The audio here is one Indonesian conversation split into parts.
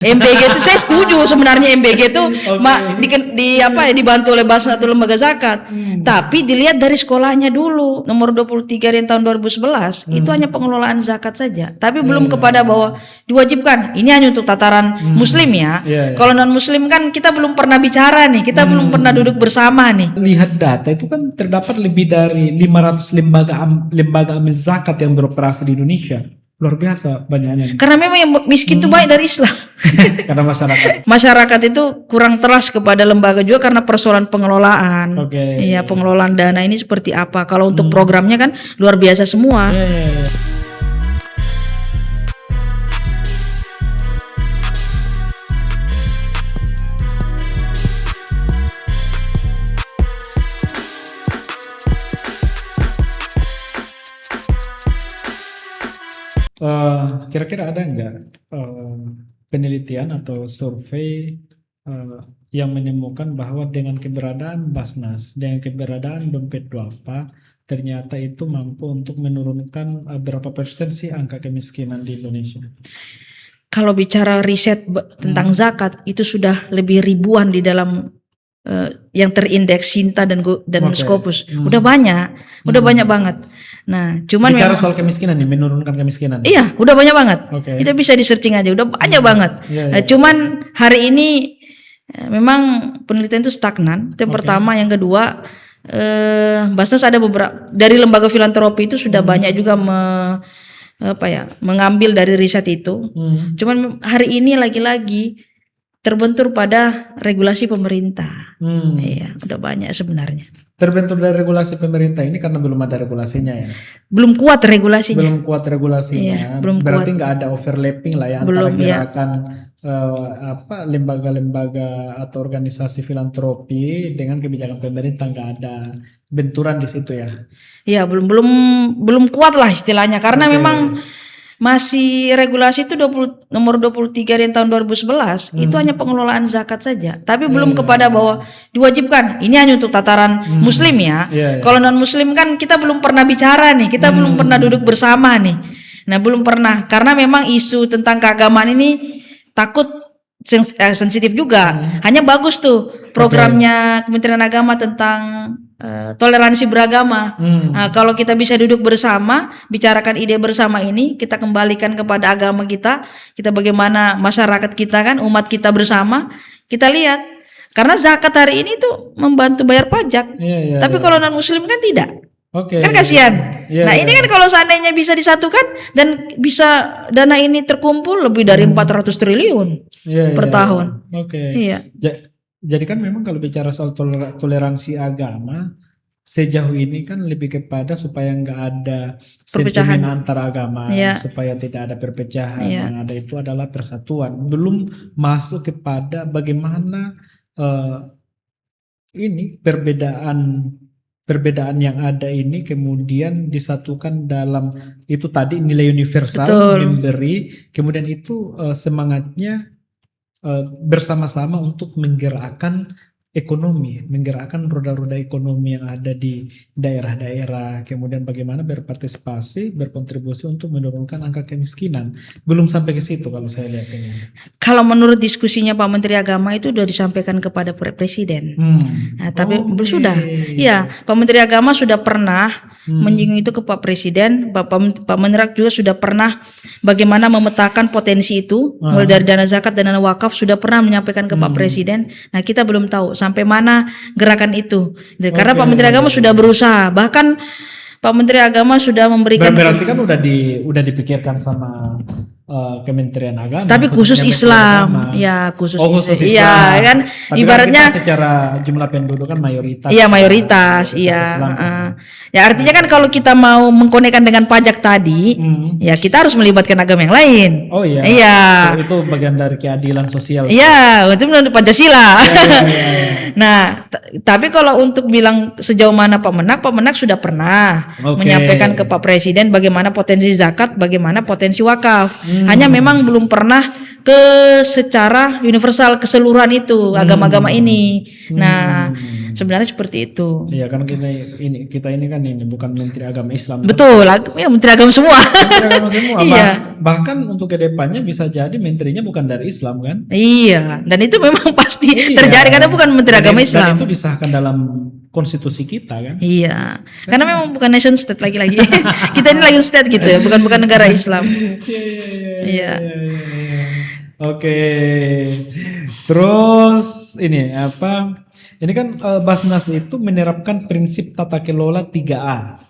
MBG itu saya setuju sebenarnya MBG itu Oke. dibantu oleh Basnas atau lembaga zakat. Tapi dilihat dari sekolahnya dulu. Nomor 23 dari tahun 2011 itu hanya pengelolaan zakat saja. Tapi belum kepada bahwa diwajibkan. Ini hanya untuk tataran muslim ya. Iya, iya. Kalau non muslim kan kita belum pernah bicara nih. Kita belum pernah duduk bersama nih. Lihat data itu kan terdapat lebih dari 500 lembaga amil zakat yang beroperasi di Indonesia. Luar biasa banyaknya. Karena memang yang miskin itu banyak dari Islam. Karena masyarakat. Masyarakat itu kurang trust kepada lembaga juga karena persoalan pengelolaan. Oke. Iya, pengelolaan dana ini seperti apa. Kalau untuk programnya kan luar biasa semua. Iya, iya, iya. Kira-kira ada nggak penelitian atau survei yang menemukan bahwa dengan keberadaan Basnas, dengan keberadaan dompet duafa, ternyata itu mampu untuk menurunkan berapa persen sih angka kemiskinan di Indonesia? Kalau bicara riset tentang zakat itu sudah lebih ribuan di dalam yang terindeks Sinta dan Scopus. Udah banyak banget. Nah, cuman Bicara memang soal kemiskinan nih, menurunkan kemiskinan. iya, udah banyak banget. Oke. Itu bisa di searching aja, udah banyak banget. Iya, Nah, iya. cuman hari ini memang penelitian itu stagnan. Itu yang pertama, yang kedua Basnas ada beberapa dari lembaga filantropi itu sudah banyak juga mengambil dari riset itu. Cuman hari ini lagi-lagi terbentur pada regulasi pemerintah. Iya, udah banyak sebenarnya. Terbentur dari regulasi pemerintah ini karena belum ada regulasinya ya. Belum kuat regulasinya. Belum kuat regulasinya. Iya, belum Berarti nggak ada overlapping lah ya antara Belum, ya. gerakan lembaga-lembaga atau organisasi filantropi dengan kebijakan pemerintah, nggak ada benturan di situ ya. Iya, belum kuat lah istilahnya karena Oke. memang masih regulasi itu nomor 23 dari tahun 2011 itu hanya pengelolaan zakat saja. Tapi belum kepada bahwa diwajibkan. Ini hanya untuk tataran muslim ya. Iya, iya. Kalau non muslim kan kita belum pernah bicara nih. Kita belum pernah duduk bersama nih. Nah, belum pernah karena memang isu tentang keagamaan ini takut sensitif juga. Hanya bagus tuh programnya Kementerian Agama tentang toleransi beragama. Nah, kalau kita bisa duduk bersama, bicarakan ide bersama ini, kita kembalikan kepada agama kita bagaimana masyarakat kita kan, umat kita bersama, kita lihat. Karena zakat hari ini tuh membantu bayar pajak. Iya, Tapi kalau non muslim kan tidak. Oke. Kan kasihan. Iya, Nah, iya. ini kan kalau seandainya bisa disatukan dan bisa dana ini terkumpul lebih dari 400 triliun Iya, per iya. tahun. Oke. Iya. Jadi kan memang kalau bicara soal toleransi agama sejauh ini kan lebih kepada supaya nggak ada Perpecahan. sentimen antar agama, Iya. supaya tidak ada perpecahan. Iya. Yang ada itu adalah persatuan. Belum masuk kepada bagaimana ini perbedaan yang ada ini kemudian disatukan dalam itu tadi nilai universal, Betul. memberi, kemudian itu semangatnya bersama-sama untuk menggerakkan ekonomi, menggerakkan roda-roda ekonomi yang ada di daerah-daerah, kemudian bagaimana berpartisipasi, berkontribusi untuk menurunkan angka kemiskinan. Belum sampai ke situ kalau saya lihat ini. Kalau menurut diskusinya Pak Menteri Agama itu sudah disampaikan kepada Presiden. Nah, tapi Oke. sudah. Iya, Pak Menteri Agama sudah pernah menyinggung itu ke Pak Presiden. Pak Menrak juga sudah pernah bagaimana memetakan potensi itu, mulai dari dana zakat dan dana wakaf sudah pernah menyampaikan ke Pak Presiden. Nah, kita belum tahu sampai mana gerakan itu. Karena Pak Menteri Agama sudah berusaha. Bahkan Pak Menteri Agama sudah memberikan Berarti kan udah dipikirkan sama Kementerian Agama. tapi khusus Kementerian Islam, Agama. ya khusus Khusus Islam. Islam. Iya kan, Tapi ibaratnya kan kita secara jumlah penduduk kan mayoritas. iya mayoritas, iya. Islam. Ya artinya kan kalau kita mau mengkonekkan dengan pajak tadi, ya kita harus melibatkan agama yang lain. Oh iya. Iya. So, itu bagian dari keadilan sosial. Iya, itu menurut Pancasila. Iya. Nah, tapi kalau untuk bilang sejauh mana Pak Menak sudah pernah Oke. menyampaikan ke Pak Presiden bagaimana potensi zakat, bagaimana potensi wakaf. Hanya memang belum pernah ke secara universal keseluruhan itu agama-agama ini. Nah, Sebenarnya seperti itu. Iya kan kita ini kan ini bukan Menteri Agama Islam. Betul, ya Menteri Agama semua. Menteri Agama semua. Iya. Bahkan untuk kedepannya bisa jadi menterinya bukan dari Islam kan? Iya, dan itu memang pasti Iya. terjadi karena bukan Menteri Agama Islam. Dan itu disahkan dalam konstitusi kita kan? Iya, karena memang bukan nation state lagi-lagi. Kita ini lagi state gitu ya, bukan negara Islam. Iya. Oke. Terus ini apa? Ini kan Basnas itu menerapkan prinsip tata kelola 3A.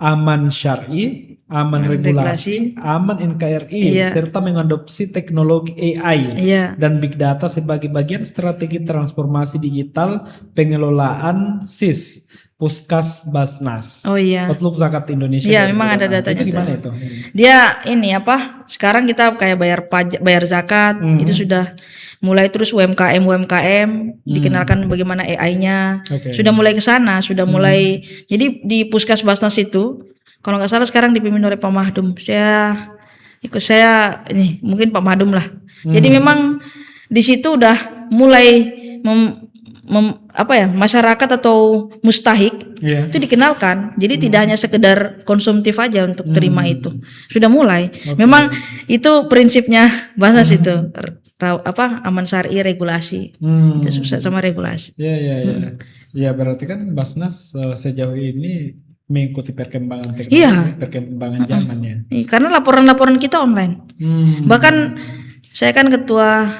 Aman syar'i, aman regulasi, aman NKRI, Iya. serta mengadopsi teknologi AI Iya. dan big data sebagai bagian strategi transformasi digital pengelolaan SIS, Puskas Basnas. Oh iya. Outlook Zakat Indonesia. Iya, dan memang ada Kementerian. datanya Itu gimana tuh. itu? Dia ini apa? Sekarang kita kayak bayar pajak, bayar zakat, itu sudah mulai terus UMKM dikenalkan bagaimana AI-nya. Oke. Sudah mulai ke sana, sudah mulai. Jadi di Puskas Basnas itu kalau nggak salah sekarang dipimpin oleh Pak Mahdum. Saya ini mungkin Pak Mahdum lah. Jadi memang di situ udah mulai masyarakat atau mustahik Iya. itu dikenalkan. Jadi tidak hanya sekedar konsumtif aja untuk terima itu. Sudah mulai. Memang itu prinsipnya Basnas itu. Aman syar'i, regulasi. Itu susah sama regulasi. Iya. Ya berarti kan Basnas sejauh ini mengikuti perkembangan teknologi, Iya. perkembangan zamannya. Karena laporan-laporan kita online. Bahkan saya kan ketua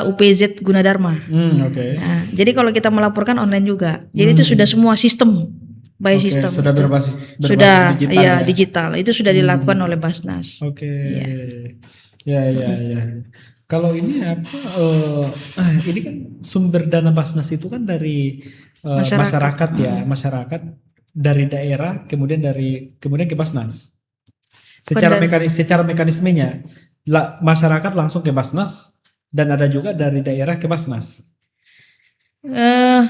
UPZ Gunadarma. Oke. Nah, jadi kalau kita melaporkan online juga. Jadi itu sudah semua sistem, by Oke, sistem. sudah itu. berbasis Sudah digital. ya, Ya? digital. Itu sudah dilakukan oleh Basnas. Oke. Iya. Ya. Kalau ini apa? Ini kan sumber dana Basnas itu kan dari masyarakat ya, masyarakat dari daerah kemudian ke Basnas. Secara mekanismenya, masyarakat langsung ke Basnas dan ada juga dari daerah ke Basnas.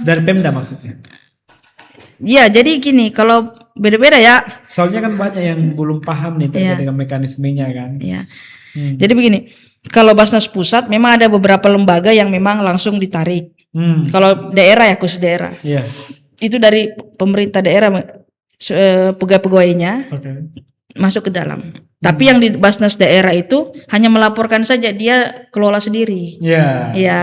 Dari Pemda maksudnya. Ya, jadi gini, kalau beda-beda ya. Soalnya kan banyak yang belum paham nih terkait dengan mekanismenya kan. Ya. Jadi begini, kalau Basnas pusat memang ada beberapa lembaga yang memang langsung ditarik. Kalau daerah ya khusus daerah. Iya. Itu dari pemerintah daerah pegawai-pegawainya masuk ke dalam. Tapi yang di Basnas daerah itu hanya melaporkan saja, dia kelola sendiri. Iya. Iya.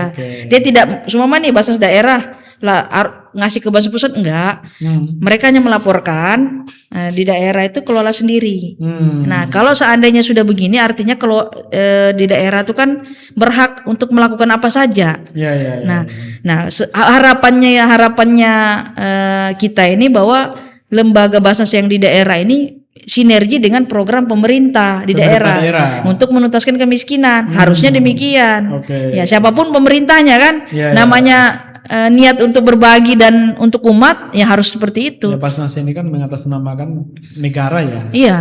Dia tidak semua nih Basnas daerah lah ngasih ke Basnas pusat enggak. Mereka hanya melaporkan, di daerah itu kelola sendiri. Nah, kalau seandainya sudah begini artinya kalau di daerah itu kan berhak untuk melakukan apa saja. Iya. Nah, harapannya kita ini bahwa lembaga Basnas yang di daerah ini sinergi dengan program pemerintah di daerah untuk menuntaskan kemiskinan. Harusnya demikian. Ya, siapapun pemerintahnya kan, namanya niat untuk berbagi dan untuk umat ya harus seperti itu. Ya, Basnas ini kan mengatasnamakan negara ya. Iya.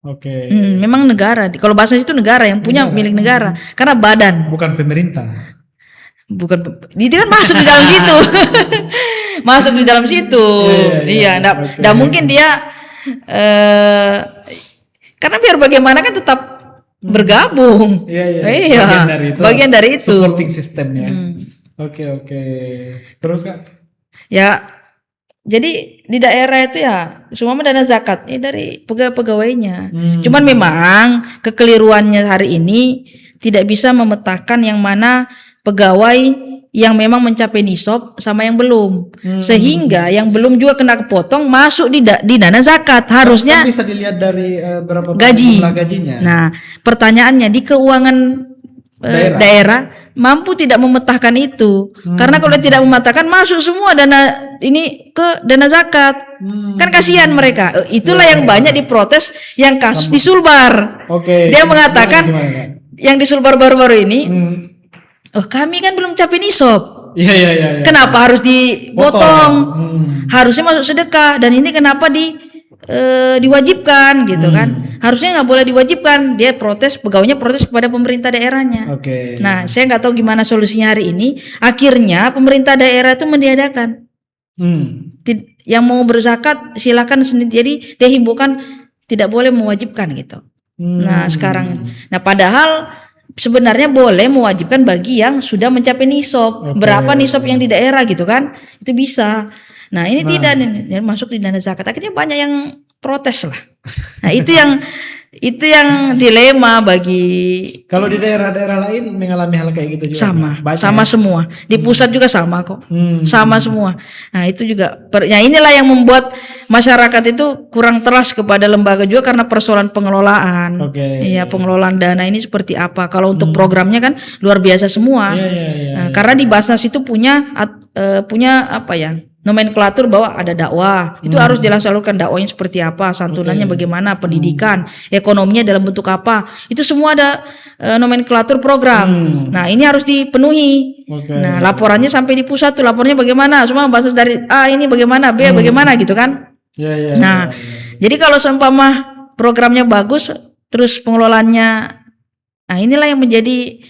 Oke. Memang negara. Kalau Basnas itu negara yang punya milik negara karena badan. Bukan pemerintah. Bukan, itu kan masuk di dalam situ. Masuk di dalam situ. Iya, enggak mungkin dia karena biar bagaimana kan tetap bergabung. Iya. Bagian dari itu. Supporting sistemnya. Oke. Terus Kak? Ya, jadi di daerah itu ya semua dana zakat ini dari pegawainya. Cuman memang kekeliruannya hari ini tidak bisa memetakan yang mana pegawai yang memang mencapai nisab sama yang belum, sehingga yang belum juga kena kepotong masuk di dana zakat. Harusnya kan bisa dilihat dari berapa gaji. jumlah gajinya. Nah, pertanyaannya di keuangan daerah mampu tidak memetahkan itu, karena kalau tidak memetahkan masuk semua dana ini ke dana zakat, kan kasihan mereka. Itulah yang banyak diprotes yang kasus di Sulbar. Dia mengatakan yang di Sulbar baru-baru ini. Oh, kami kan belum capai nisab. Iya. Kenapa harus dipotong? Harusnya masuk sedekah, dan ini kenapa diwajibkan gitu kan? Harusnya nggak boleh diwajibkan. Dia protes, pegawainya protes kepada pemerintah daerahnya. Nah, saya nggak tahu gimana solusinya hari ini. Akhirnya pemerintah daerah itu meniadakan. Yang mau berzakat silakan sendiri. Jadi dia himbaukan tidak boleh mewajibkan gitu. Nah sekarang, padahal sebenarnya boleh mewajibkan bagi yang sudah mencapai nisab. Oke. Berapa nisab yang di daerah gitu kan? Itu bisa. Nah, ini tidak nih, masuk di dana zakat. Akhirnya banyak yang protes lah. Nah, itu yang dilema bagi Kalau di daerah-daerah lain mengalami hal kayak gitu juga. sama Banyak sama ya? semua. Di pusat juga sama kok. Hmm. Sama semua. Nah, itu juga ya inilah yang membuat masyarakat itu kurang trust kepada lembaga juga karena persoalan pengelolaan. Oke. Iya, pengelolaan dana ini seperti apa. Kalau untuk programnya kan luar biasa semua. Iya, iya, iya. Nah, karena di Basnas itu punya apa ya? Nomenklatur bahwa ada dakwah. Itu harus dilaksanakan dakwahnya seperti apa, santunannya bagaimana, pendidikan, ekonominya dalam bentuk apa. Itu semua ada nomenklatur program. Nah, ini harus dipenuhi. Oke. Nah, laporannya sampai di pusat tuh lapornya bagaimana? Semua Basnas dari A ini bagaimana, B bagaimana gitu kan. Iya, iya. Nah, jadi kalau seumpama programnya bagus, terus pengelolaannya, nah inilah yang menjadi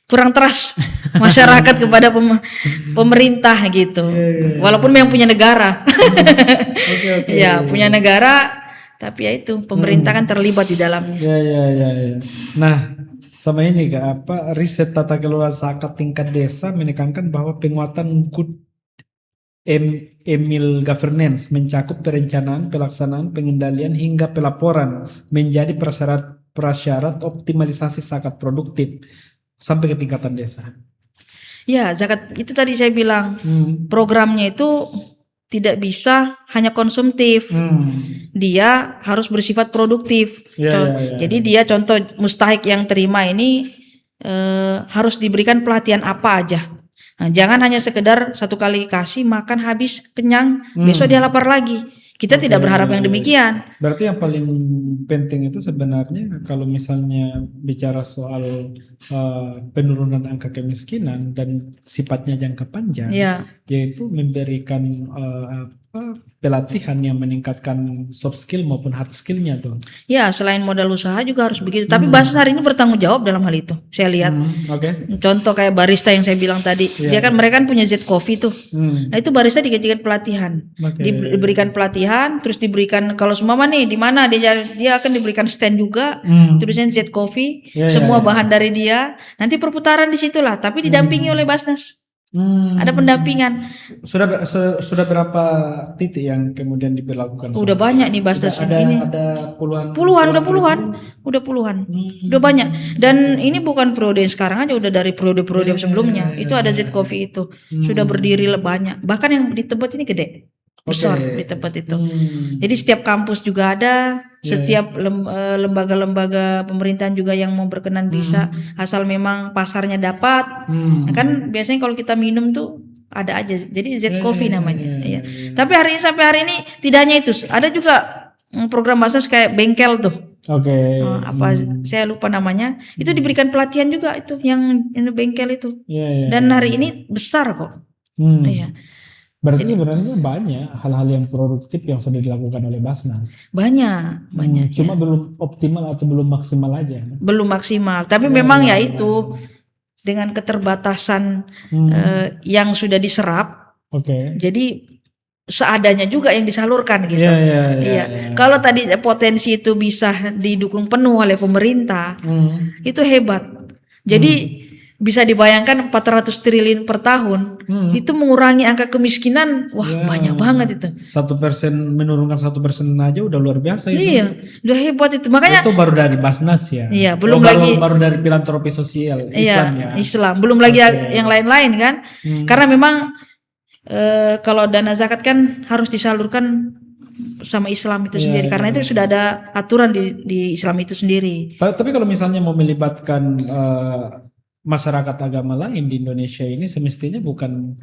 kurang trust masyarakat kepada pemerintah gitu. Walaupun memang punya negara, Oke. ya punya negara, tapi ya itu pemerintah kan terlibat di dalamnya. Iya, iya, iya, iya. Nah, sama ini Kak, riset tata kelola zakat tingkat desa menekankan bahwa penguatan good Emil governance mencakup perencanaan, pelaksanaan, pengendalian hingga pelaporan menjadi prasyarat optimalisasi zakat produktif sampai ke tingkatan desa. Ya, zakat itu tadi saya bilang programnya itu tidak bisa hanya konsumtif. Dia harus bersifat produktif. Ya. Jadi dia contoh mustahik yang terima ini harus diberikan pelatihan apa aja. Nah, jangan hanya sekedar satu kali kasih makan habis kenyang, besok dia lapar lagi. Kita tidak berharap yang demikian. Berarti yang paling penting itu sebenarnya kalau misalnya bicara soal penurunan angka kemiskinan dan sifatnya jangka panjang, yaitu memberikan pelatihan yang meningkatkan soft skill maupun hard skillnya tuh. Ya, selain modal usaha juga harus begitu. Tapi Basnas hari ini bertanggung jawab dalam hal itu. Saya lihat. Contoh kayak barista yang saya bilang tadi, dia kan mereka kan punya Z Coffee tuh. Nah itu barista digajikan pelatihan, diberikan pelatihan, terus diberikan kalau semua nih di mana dia akan diberikan stand juga, tulisnya Z Coffee, semua bahan dari dia. Nanti perputaran di situlah, tapi didampingi oleh Basnas. Ada pendampingan. Sudah berapa titik yang kemudian diberlakukan? Udah banyak nih Basnas ini. Ada puluhan. Udah puluhan. Udah banyak. Dan ini bukan periode yang sekarang aja, udah dari periode-periode sebelumnya. Itu ada Z Coffee itu. Sudah berdiri banyak. Bahkan yang di Tebet ini gede. Besar di tempat itu. Jadi setiap kampus juga ada, setiap lembaga-lembaga pemerintahan juga yang mau berkenan bisa, asal memang pasarnya dapat. Nah, kan biasanya kalau kita minum tuh ada aja. Jadi Z Coffee namanya. Ya. Tapi sampai hari ini tidak hanya itu, ada juga program Basnas kayak bengkel tuh. Saya lupa namanya. Itu diberikan pelatihan juga itu yang bengkel itu. Dan hari ini besar kok. Iya. Berarti sebenarnya banyak hal-hal yang produktif yang sudah dilakukan oleh Basnas. Banyak. Cuma belum optimal atau belum maksimal aja. Belum maksimal. Tapi memang ya itu dengan keterbatasan yang sudah diserap. Jadi seadanya juga yang disalurkan gitu. Iya. Kalau tadi potensi itu bisa didukung penuh oleh pemerintah, itu hebat. Jadi bisa dibayangkan 400 triliun per tahun itu mengurangi angka kemiskinan, banyak banget itu. 1% menurunkan 1% aja udah luar biasa itu. Iya, udah hebat itu. Makanya itu baru dari Basnas ya. Iya, belum lagi baru dari filantropi sosial Islam ya. Islam, belum lagi yang lain-lain kan. Karena memang kalau dana zakat kan harus disalurkan sama Islam itu sendiri, karena itu sudah ada aturan di Islam itu sendiri. Tapi kalau misalnya mau melibatkan masyarakat agama lain di Indonesia ini semestinya bukan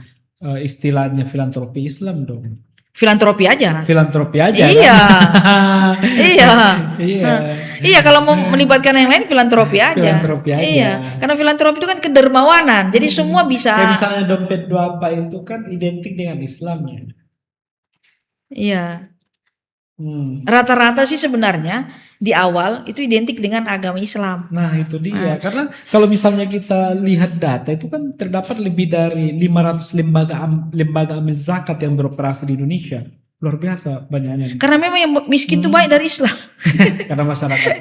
istilahnya filantropi Islam dong. Filantropi aja. Iya. Iya, kalau mau melibatkan yang lain filantropi aja. Iya, karena filantropi itu kan kedermawanan. Jadi semua bisa. Kayak misalnya dompet duafa itu kan identik dengan Islam ya. Iya. Rata-rata sih sebenarnya di awal itu identik dengan agama Islam. Nah itu dia, karena kalau misalnya kita lihat data itu kan terdapat lebih dari 500 lembaga amil zakat yang beroperasi di Indonesia. luar biasa banyaknya nih. Karena memang yang miskin itu banyak dari Islam. Karena masyarakat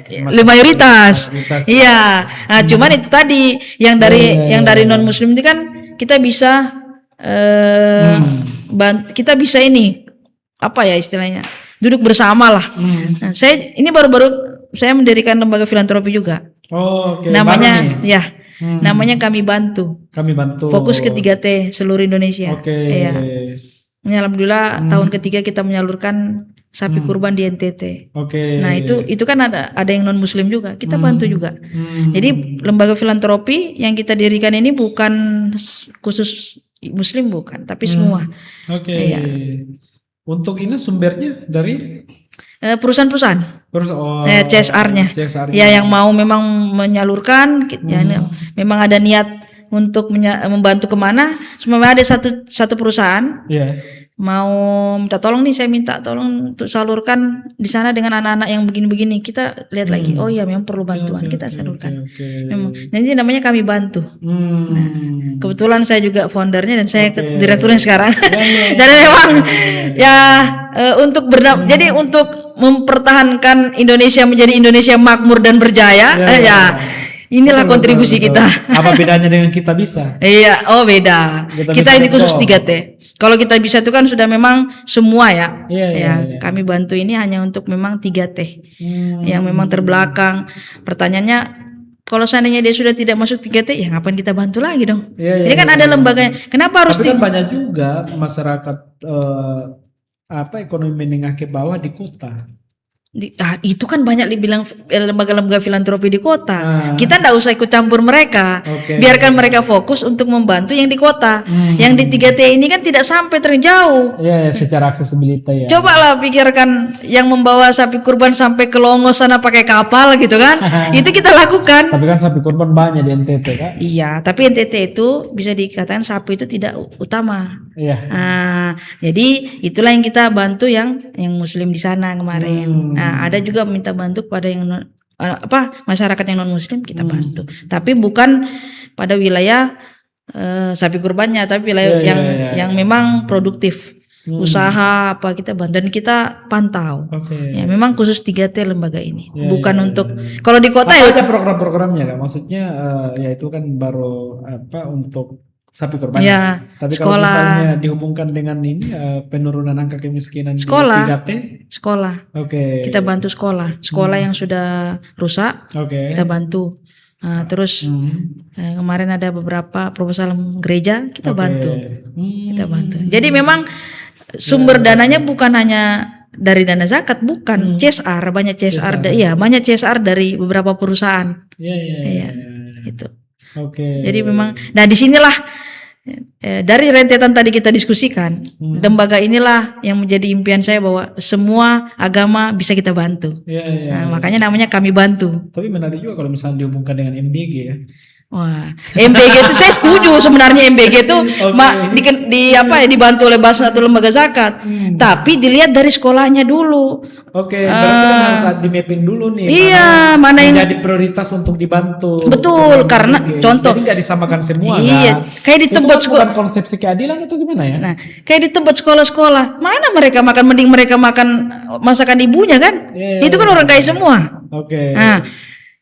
Mayoritas. mayoritas. Iya. Nah, cuman itu tadi yang dari non muslim itu kan kita bisa kita bisa ini apa ya istilahnya? Duduk bersama lah. Nah, ini baru-baru saya mendirikan lembaga filantropi juga. Oh, oke. Namanya namanya Kami Bantu. Kami bantu. Fokus ke 3T seluruh Indonesia. Oke. Iya. Ini alhamdulillah tahun ketiga kita menyalurkan sapi kurban di NTT. Oke. Nah, itu kan ada yang non muslim juga. Kita bantu juga. Jadi lembaga filantropi yang kita dirikan ini bukan khusus muslim bukan, tapi semua. Oke. Iya. Untuk ini sumbernya dari perusahaan-perusahaan. CSR-nya. CSR-nya. Ya yang mau memang menyalurkan ya, memang ada niat untuk membantu kemana, semua ada satu perusahaan mau minta tolong nih, saya minta tolong untuk salurkan di sana dengan anak-anak yang begini-begini, kita lihat lagi, oh ya memang perlu bantuan, kita salurkan. Memang. Nanti namanya Kami Bantu. Nah, kebetulan saya juga foundernya dan saya direkturnya sekarang. Dan memang untuk jadi untuk mempertahankan Indonesia menjadi Indonesia makmur dan berjaya, inilah kontribusi kita. Apa bedanya dengan Kita Bisa? Iya, beda. Kita ini khusus 3T. Kalau Kita Bisa itu kan sudah memang semua ya. Iya. Kami Bantu ini hanya untuk memang 3T. Yang memang terbelakang. Pertanyaannya, kalau seandainya dia sudah tidak masuk 3T, ya ngapain kita bantu lagi dong? Ini kan ada lembaganya. Kenapa harus? Tapi kan banyak juga masyarakat ekonomi menengah ke bawah di kota. Itu kan banyak dibilang lembaga-lembaga filantropi di kota. Kita nggak usah ikut campur mereka. Biarkan mereka fokus untuk membantu yang di kota. Yang di 3T ini kan tidak sampai terjauh. Iya, secara aksesibilitas ya. Cobalah pikirkan yang membawa sapi kurban sampai ke Longos sana pakai kapal gitu kan. Itu kita lakukan. Tapi kan sapi kurban banyak di NTT kan? Iya, tapi NTT itu bisa dikatakan sapi itu tidak utama. Iya. Jadi itulah yang kita bantu yang muslim di sana kemarin. Nah, ada juga minta bantu pada yang masyarakat yang non muslim kita bantu. Tapi bukan pada wilayah sapi kurbannya, tapi wilayah yang memang produktif. Usaha apa kita bantu dan kita pantau. Ya memang khusus 3T lembaga ini. Bukan untuk kalau di kota apa aja program-programnya Kak? Maksudnya ya itu kan baru untuk sapi kurban. Tapi kalau misalnya dihubungkan dengan ini penurunan angka kemiskinan di 3T, sekolah. Kita bantu sekolah yang sudah rusak. Kita bantu. Terus kemarin ada beberapa proposal gereja kita bantu. Kita bantu. Jadi memang sumber dananya bukan hanya dari dana zakat, bukan CSR, banyak CSR. Banyak CSR dari beberapa perusahaan. Gitu. Jadi memang, nah disinilah dari rentetan tadi kita diskusikan, lembaga inilah yang menjadi impian saya bahwa semua agama bisa kita bantu. Makanya namanya Kami Bantu. Tapi menarik juga kalau misalnya dihubungkan dengan MBG ya. Wah, MBG itu saya setuju sebenarnya MBG itu dibantu oleh Basnatul Lembaga Zakat. Tapi dilihat dari sekolahnya dulu. Berarti harus di mapping dulu nih. Iya, mana yang jadi prioritas untuk dibantu. Betul, karena contoh. Jadi nggak disamakan semua. Iya, kayak di tempat sekolah. Konsepsi keadilan itu gimana ya? Nah, kayak di tempat sekolah-sekolah, mana mereka makan, mending mereka makan masakan ibunya kan? Itu kan orang kaya semua. Nah,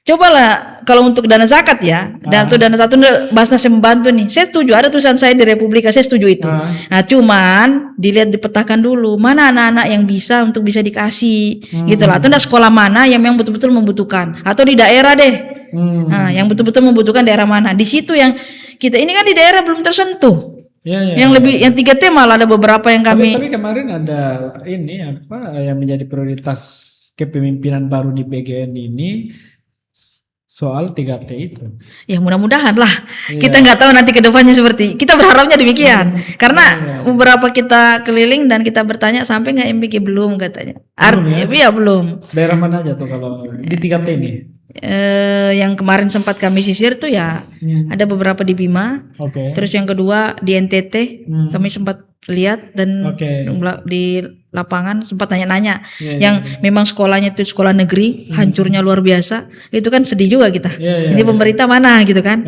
cobalah kalau untuk dana zakat ya, dan untuk dana satu Basnas yang membantu nih. Saya setuju, ada tulisan saya di Republika, saya setuju itu. Nah, cuman dilihat dipetakan dulu mana anak-anak yang bisa dikasih, gitu lah. Atau sekolah mana yang memang betul-betul membutuhkan, atau di daerah deh. Nah, yang betul-betul membutuhkan daerah mana? Di situ yang kita ini kan di daerah belum tersentuh. Yang 3T malah ada beberapa yang kami. Tapi kemarin ada ini yang menjadi prioritas kepemimpinan baru di PGN ini. Soal 3T itu. Ya mudah-mudahan lah. Kita nggak tahu nanti ke depannya seperti. Kita berharapnya demikian. Karena beberapa kita keliling dan kita bertanya sampai nggak MBG belum katanya. Belum. Daerah mana aja tuh kalau di 3T ini? Yang kemarin sempat kami sisir tuh ya ada beberapa di Bima. Terus yang kedua di NTT kami sempat lihat dan di lapangan sempat nanya-nanya yang memang sekolahnya itu sekolah negeri hancurnya luar biasa, itu kan sedih juga kita. Ini pemerintah mana gitu kan.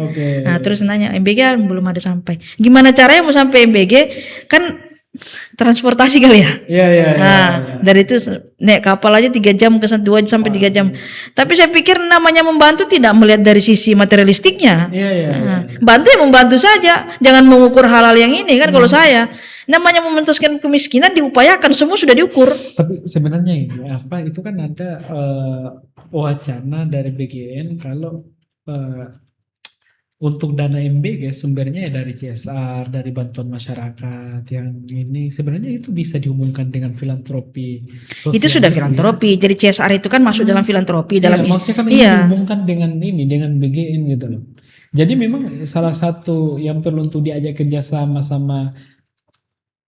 Nah terus nanya MBG belum ada sampai, gimana caranya mau sampai MBG kan transportasi kali ya. Iya, iya, iya. Nah, dari itu naik kapal aja 3 jam ke 2 sampai 3 jam. Tapi saya pikir namanya membantu tidak melihat dari sisi materialistiknya. Iya, iya. Nah, bantu ya membantu saja, jangan mengukur hal-hal yang ini kan. Kalau saya namanya mementaskan kemiskinan diupayakan, semua sudah diukur. Tapi sebenarnya ini itu kan ada wacana dari BGN kalau untuk dana MBG sumbernya ya dari CSR, dari bantuan masyarakat yang ini sebenarnya itu bisa dihubungkan dengan filantropi sosial. Itu sudah gitu ya. filantropi. Jadi CSR itu kan masuk dalam filantropi, Iya, dalam maksudnya kan ini dihubungkan dengan BGN gitu loh. Jadi memang salah satu yang perlu untuk diajak kerjasama sama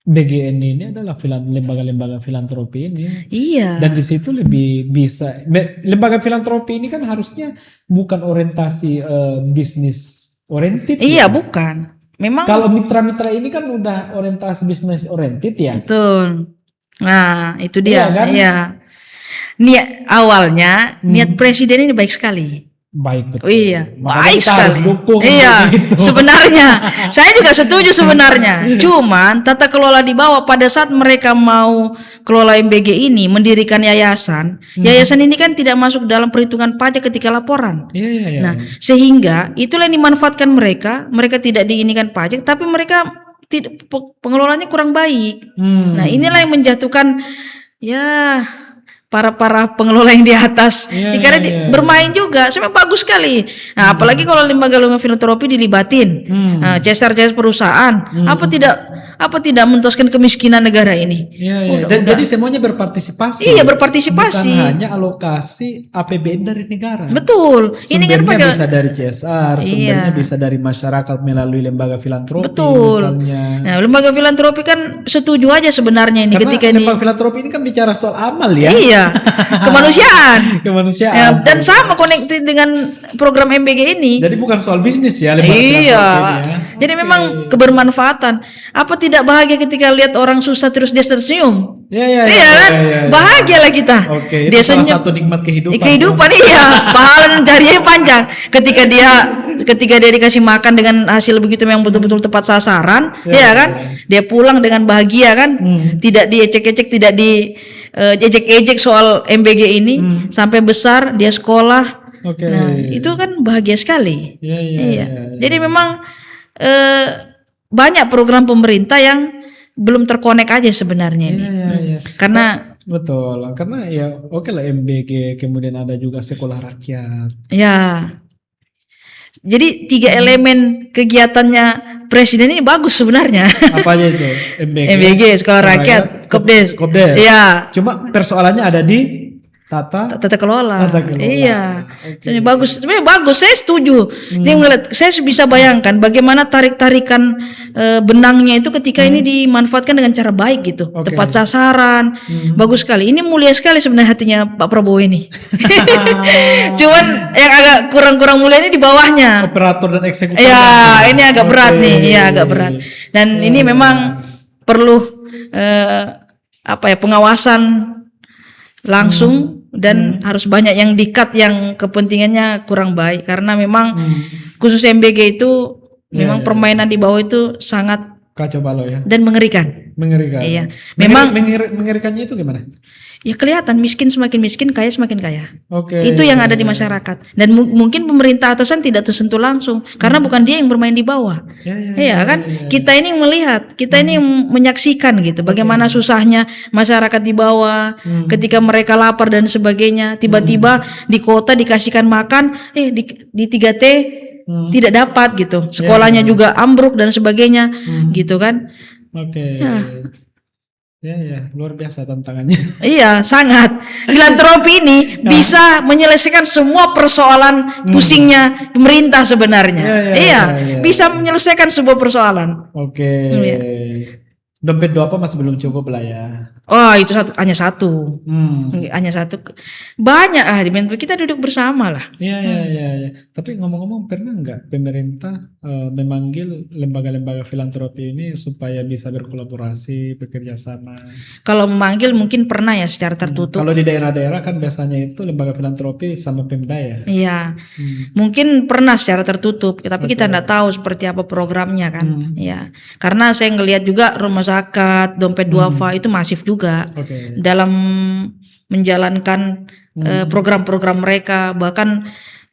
BGN ini adalah lembaga-lembaga filantropi ini. Iya. Dan di situ lebih bisa lembaga filantropi ini kan harusnya bukan orientasi bisnis oriented. Iya, ya. bukan. Memang Kalau mitra-mitra ini kan udah orientasi bisnis oriented ya. betul. Nah, itu dia. Iya kan? Iya. Niat awalnya niat presiden ini baik sekali. Baik betul. Oh iya, Makanya baik kita harus sekali. dukung Iya, gitu. sebenarnya saya juga setuju sebenarnya. Cuman tata kelola di bawah pada saat mereka mau kelola MBG ini mendirikan yayasan, yayasan ini kan tidak masuk dalam perhitungan pajak ketika laporan. Iya, iya, iya. Nah, sehingga itulah yang dimanfaatkan mereka tidak diinikan pajak, tapi mereka pengelolanya kurang baik. Nah, inilah yang menjatuhkan ya para pengelola yang di atas. Sekarang bermain juga, sebenarnya bagus sekali. Nah, apalagi kalau lembaga-lembaga filantropi dilibatin, CSR perusahaan, apa tidak menuntaskan kemiskinan negara ini? Iya. Jadi semuanya berpartisipasi. Iya, berpartisipasi. Bukan hanya alokasi APBN dari negara. Betul. Ini kan Sumbernya bisa dari CSR, sumbernya bisa dari masyarakat melalui lembaga filantropi. Betul. Misalnya. Nah, lembaga filantropi kan setuju aja sebenarnya ini. Karena ketika ini lembaga filantropi ini kan bicara soal amal ya. Iya, kemanusiaan. Kemanusiaan. Ya, dan sama konektif dengan program MBG ini. Jadi bukan soal bisnis ya lembaga filantropi ini ya. Jadi memang kebermanfaatan. Apa tidak bahagia ketika lihat orang susah terus dia tersenyum? Iya kan? Bahagialah kita. Oke, Dia itu salah senyum. satu nikmat kehidupan. Kehidupan iya, pahala dan jariahnya panjang. Ketika dia dikasih makan dengan hasil begitu yang betul-betul tepat sasaran, ya kan? Dia pulang dengan bahagia kan? Tidak diecek-ecek, tidak ejek-ejek soal MBG ini sampai besar dia sekolah. Nah, itu kan bahagia sekali. Iya. Jadi memang banyak program pemerintah yang belum terkonek aja sebenarnya ini. Iya. Karena betul, karena ya oke lah MBG, kemudian ada juga sekolah rakyat. ya. Jadi 3 elemen kegiatannya presiden ini bagus sebenarnya. Apa aja itu? MBG, sekolah rakyat, Kopdes. Iya. Cuma persoalannya ada di tata kelola. Iya. Okay. Sebenarnya bagus. Saya setuju. Saya bisa bayangkan bagaimana tarik-tarikan benangnya itu ketika ini dimanfaatkan dengan cara baik gitu, tepat sasaran. Bagus sekali. Ini mulia sekali sebenarnya hatinya Pak Prabowo ini. Cuman yang agak kurang mulia ini di bawahnya. Operator dan eksekutor. Ya, ini agak berat nih. Iya, agak berat. Dan ini memang perlu pengawasan langsung dan harus banyak yang di-cut yang kepentingannya kurang baik karena memang khusus MBG itu memang permainan di bawah itu sangat kacau balau ya dan mengerikan. Iya. Memang mengerikannya itu gimana? Ya kelihatan miskin semakin miskin, kaya semakin kaya. Itu yang ada di masyarakat. Dan mungkin pemerintah atasan tidak tersentuh langsung karena bukan dia yang bermain di bawah. Iya kan? Kita ini melihat, kita ini menyaksikan gitu bagaimana susahnya masyarakat di bawah ketika mereka lapar dan sebagainya. Tiba-tiba di kota dikasihkan makan, di 3T tidak dapat gitu. Sekolahnya juga ambruk dan sebagainya gitu kan. Ya, luar biasa tantangannya. Iya, sangat. Filantropi ini bisa menyelesaikan semua persoalan pusingnya pemerintah sebenarnya. Iya, bisa menyelesaikan sebuah persoalan. Dompet apa masih belum cukup lah ya. Oh, itu hanya satu. Hanya satu. Banyak lah dibentuk, kita duduk bersama lah. Iya. Tapi ngomong-ngomong, pernah nggak pemerintah memanggil lembaga-lembaga filantropi ini supaya bisa berkolaborasi, bekerja sama? Kalau memanggil mungkin pernah ya secara tertutup. Kalau di daerah-daerah kan biasanya itu lembaga filantropi sama Pemda ya. Iya. Mungkin pernah secara tertutup, tapi kita nggak tahu seperti apa programnya kan. Iya. Karena saya ngelihat juga rumah zakat, dompet duafa itu masif juga Oke. dalam menjalankan program-program mereka. Bahkan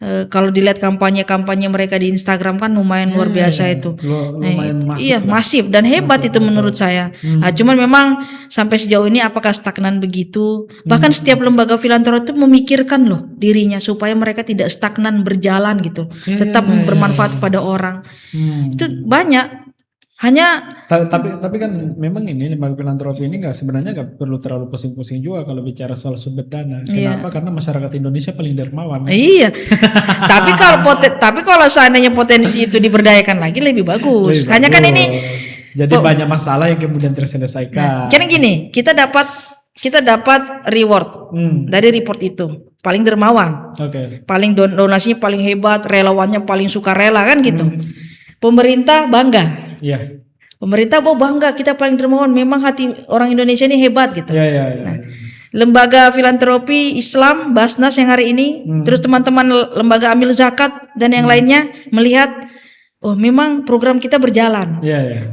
kalau dilihat kampanye-kampanye mereka di Instagram kan lumayan luar biasa itu. Lumayan masif Iya, lah. masif dan hebat Masif, itu betul. menurut saya. Cuman memang sampai sejauh ini apakah stagnan begitu? Bahkan setiap lembaga filantropi itu memikirkan loh dirinya supaya mereka tidak stagnan berjalan gitu, tetap bermanfaat kepada orang. Itu banyak. Hanya Tapi kan memang ini lembaga filantropi ini sebenarnya nggak perlu terlalu pusing-pusing juga kalau bicara soal sumber dana. Kenapa? Karena masyarakat Indonesia paling dermawan. iya. tapi kalau seandainya potensi itu diberdayakan lagi lebih bagus. Lebih Hanya kan bagus. ini Jadi banyak masalah yang kemudian terselesaikan. karena gini, kita dapat reward dari report itu. Paling dermawan, Oke. paling donasinya paling hebat, relawannya paling sukarela kan gitu. Pemerintah bangga. Iya. Pemerintah bangga kita paling dermawan. Memang hati orang Indonesia ini hebat gitu. Iya. Lembaga filantropi Islam Basnas yang hari ini, terus teman-teman lembaga amil zakat dan yang lainnya melihat, oh memang program kita berjalan. Iya.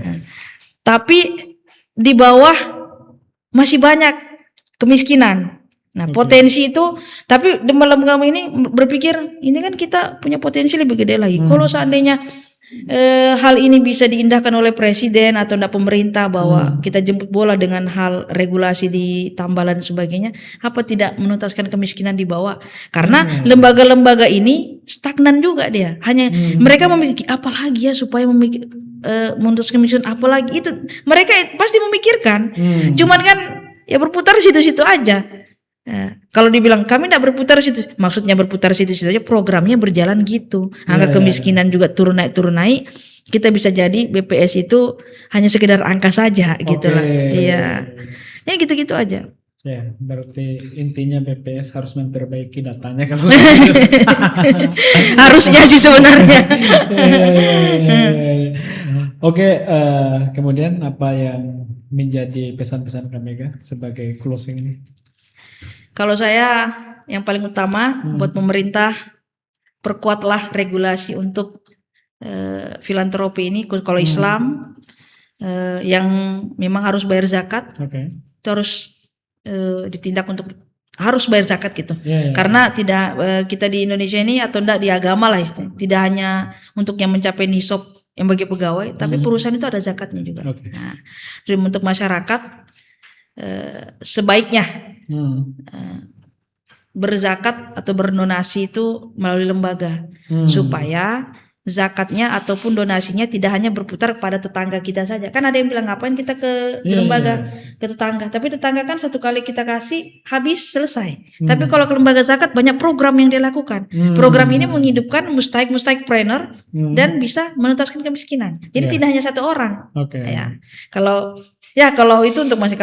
Tapi di bawah masih banyak kemiskinan. Nah, potensi itu, tapi lembaga ini berpikir ini kan kita punya potensi lebih gede lagi. Kalau seandainya hal ini bisa diindahkan oleh presiden atau pemerintah bahwa kita jemput bola dengan hal regulasi di tambalan dan sebagainya, apa tidak menuntaskan kemiskinan di bawah? Karena lembaga-lembaga ini stagnan juga dia. Hanya mereka memikir apa lagi ya supaya menuntaskan kemiskinan, apalagi itu mereka pasti memikirkan. Cuman kan ya berputar situ-situ aja. Kalau dibilang kami tidak berputar situ, maksudnya berputar situ-situ aja, programnya berjalan gitu. Angka kemiskinan juga turun naik. Kita bisa jadi BPS itu hanya sekedar angka saja gitu lah. Iya. Ya gitu-gitu aja. Ya, berarti intinya BPS harus memperbaiki datanya kalau harusnya sih sebenarnya. Oke, kemudian apa yang menjadi pesan-pesan Kamega sebagai closing ini? Kalau saya yang paling utama buat pemerintah, perkuatlah regulasi untuk filantropi ini. Kalau Islam yang memang harus bayar zakat, itu harus ditindak untuk harus bayar zakat gitu. Karena tidak kita di Indonesia ini atau enggak di agama lah istilahnya, tidak hanya untuk yang mencapai nisab yang bagi pegawai, tapi perusahaan itu ada zakatnya juga. Nah, jadi untuk masyarakat sebaiknya berzakat atau berdonasi itu melalui lembaga supaya zakatnya ataupun donasinya tidak hanya berputar pada tetangga kita saja. Kan ada yang bilang ngapain kita ke lembaga ke tetangga, tapi tetangga kan satu kali kita kasih habis selesai. Tapi kalau ke lembaga zakat banyak program yang dia lakukan. Program ini menghidupkan mustahik-mustahik-preneur dan bisa menuntaskan kemiskinan. Jadi tidak hanya satu orang. Ya. Kalau itu untuk masih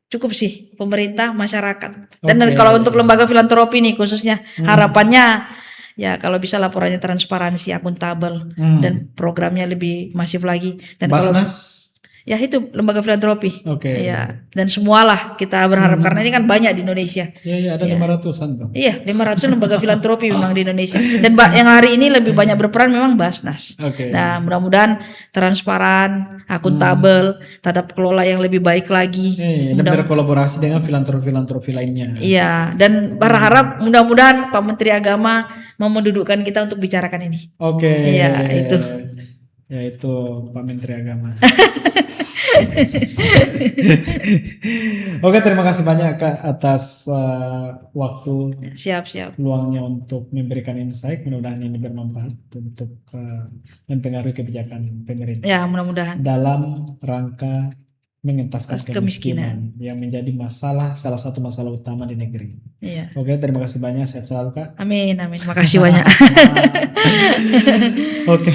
cukup sih pemerintah, masyarakat. Dan kalau untuk lembaga filantropi nih khususnya harapannya ya kalau bisa laporannya transparansi, akuntabel dan programnya lebih masif lagi. Dan Basnas ya itu lembaga filantropi. Ya, dan semualah kita berharap karena ini kan banyak di Indonesia. Iya, ada 500-an tuh. Iya, 500 lembaga filantropi memang di Indonesia. Dan yang hari ini lebih banyak berperan memang Basnas. Nah, mudah-mudahan transparan, akuntabel, tata kelola yang lebih baik lagi. Dan berkolaborasi dengan filantropi lainnya. Iya, dan berharap mudah-mudahan Pak Menteri Agama mau mendudukkan kita untuk bicarakan ini. Iya, itu. Ya itu Pak Menteri Agama. Oke, terima kasih banyak Kak atas waktu siap luangnya untuk memberikan insight. Mudah-mudahan ini bermanfaat untuk mempengaruhi kebijakan pemerintah. Ya, mudah-mudahan. Dalam rangka mengentaskan kemiskinan yang menjadi salah satu masalah utama di negeri. Iya. Oke, terima kasih banyak. Sehat selalu Kak. Amin. Makasih banyak. Oke.